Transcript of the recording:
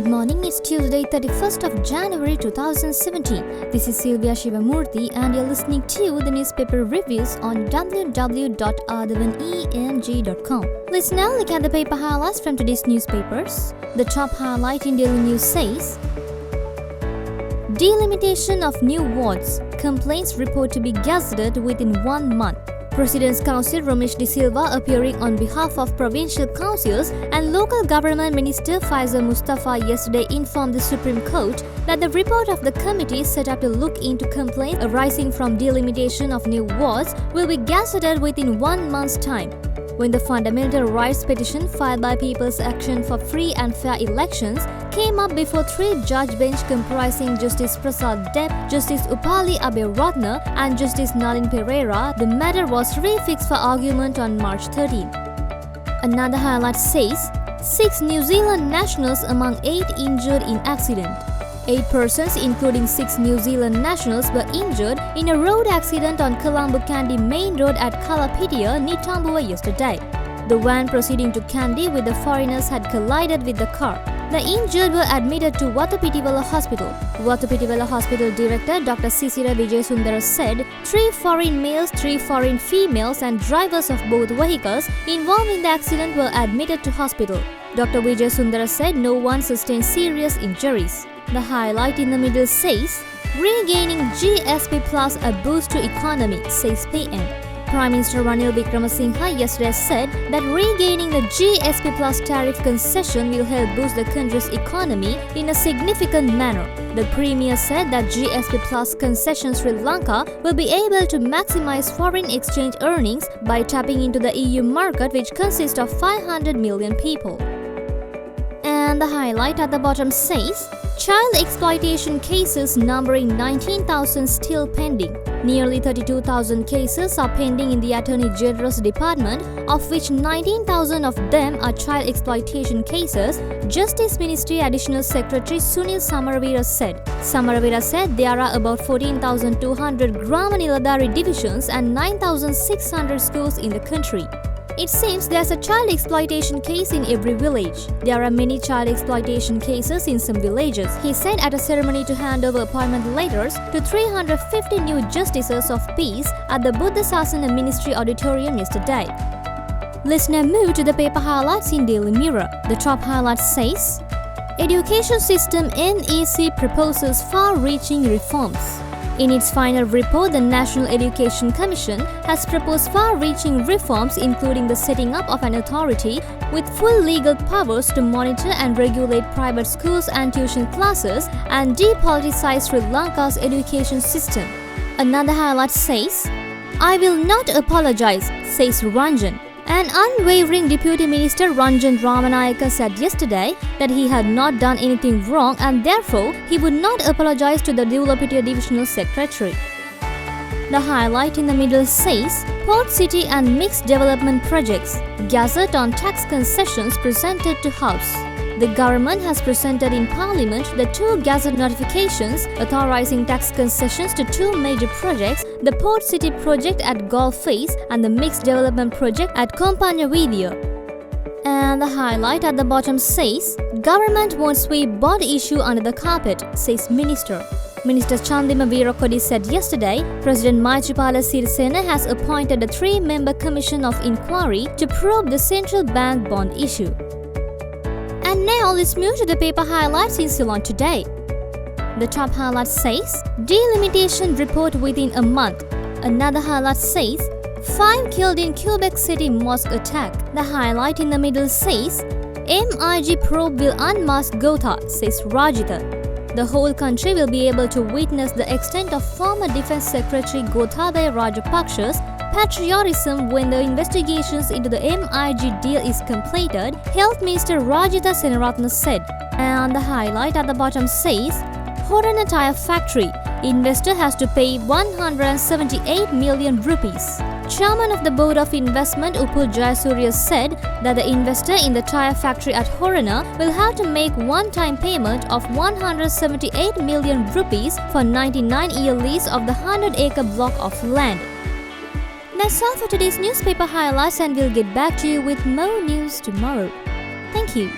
morning, it's Tuesday 31st of January 2017. This is Sylvia Shivamurthy and you're listening to the newspaper reviews on www.athavan.com. Let's now look at the paper highlights from today's newspapers. The top highlight in Daily News says, delimitation of new wards. Complaints report to be gazetted within 1 month. President's Council Ramesh De Silva appearing on behalf of provincial councils and local government minister Faisal Mustafa yesterday informed the Supreme Court that the report of the committee set up to look into complaints arising from delimitation of new wards will be gazetted within 1 month's time. When the fundamental rights petition filed by People's Action for Free and Fair Elections came up before three-judge bench comprising Justice Prasad Deb, Justice Upali Aberatna and Justice Nalin Pereira, the matter was refixed for argument on March 13. Another highlight says, 6 New Zealand nationals among 8 injured in accident. 8 persons, including 6 New Zealand nationals, were injured in a road accident on Colombo Kandy Main Road at Kalapitia, Nitambua yesterday. The van proceeding to Kandy with the foreigners had collided with the car. The injured were admitted to Watupitivala Hospital. Watupitivala Hospital Director Dr. Sisira Vijayasundara said 3 foreign males, 3 foreign females and drivers of both vehicles involved in the accident were admitted to hospital. Dr. Vijayasundara said no one sustained serious injuries. The highlight in the middle says, regaining GSP Plus a boost to economy, says PM. Prime Minister Ranil Wickremesinghe yesterday said that regaining the GSP Plus tariff concession will help boost the country's economy in a significant manner. The Premier said that GSP Plus concession Sri Lanka will be able to maximize foreign exchange earnings by tapping into the EU market, which consists of 500 million people. And the highlight at the bottom says, child exploitation cases numbering 19,000 still pending. Nearly 32,000 cases are pending in the Attorney General's Department, of which 19,000 of them are child exploitation cases, Justice Ministry Additional Secretary Sunil Samaravira said. Samaravira said there are about 14,200 Grama Niladhari divisions and 9,600 schools in the country. It seems there's a child exploitation case in every village. There are many child exploitation cases in some villages, he said at a ceremony to hand over appointment letters to 350 new justices of peace at the Buddha Sasana Ministry Auditorium yesterday. Let's now move to the paper highlights in Daily Mirror. The top highlight says, Education System NEC proposes far-reaching reforms. In its final report, the National Education Commission has proposed far-reaching reforms including the setting up of an authority with full legal powers to monitor and regulate private schools and tuition classes and depoliticize Sri Lanka's education system. Another highlight says, I will not apologize, says Ranjan. An unwavering Deputy Minister Ranjan Ramanayaka said yesterday that he had not done anything wrong and therefore he would not apologize to the Dewlapitia Divisional Secretary. The highlight in the middle says, Port City and Mixed Development Projects, Gazette on Tax Concessions presented to House. The government has presented in Parliament the 2 Gazette notifications authorizing tax concessions to 2 major projects, the Port City project at Gulf Face and the Mixed Development project at Kompanya Vidya. And the highlight at the bottom says, Government won't sweep bond issue under the carpet, says Minister. Minister Chandima Veerakodi said yesterday, President Maithripala Sirisena has appointed a 3-member commission of inquiry to probe the central bank bond issue. And now let's move to the paper highlights in Ceylon today. The top highlight says, delimitation report within a month. Another highlight says, 5 killed in Quebec City mosque attack. The highlight in the middle says, MIG probe will unmask Gotha, says Rajitha. The whole country will be able to witness the extent of former Defence Secretary Gotabaya Rajapaksha's patriotism when the investigations into the MIG deal is completed, Health Minister Rajitha Senaratne said. And the highlight at the bottom says, Horana Tire Factory, investor has to pay 178 million rupees. Chairman of the Board of Investment Upul Jayasuriya said that the investor in the tire factory at Horana will have to make one-time payment of 178 million rupees for 99-year lease of the 100-acre block of land. That's all for today's newspaper highlights and we'll get back to you with more news tomorrow. Thank you.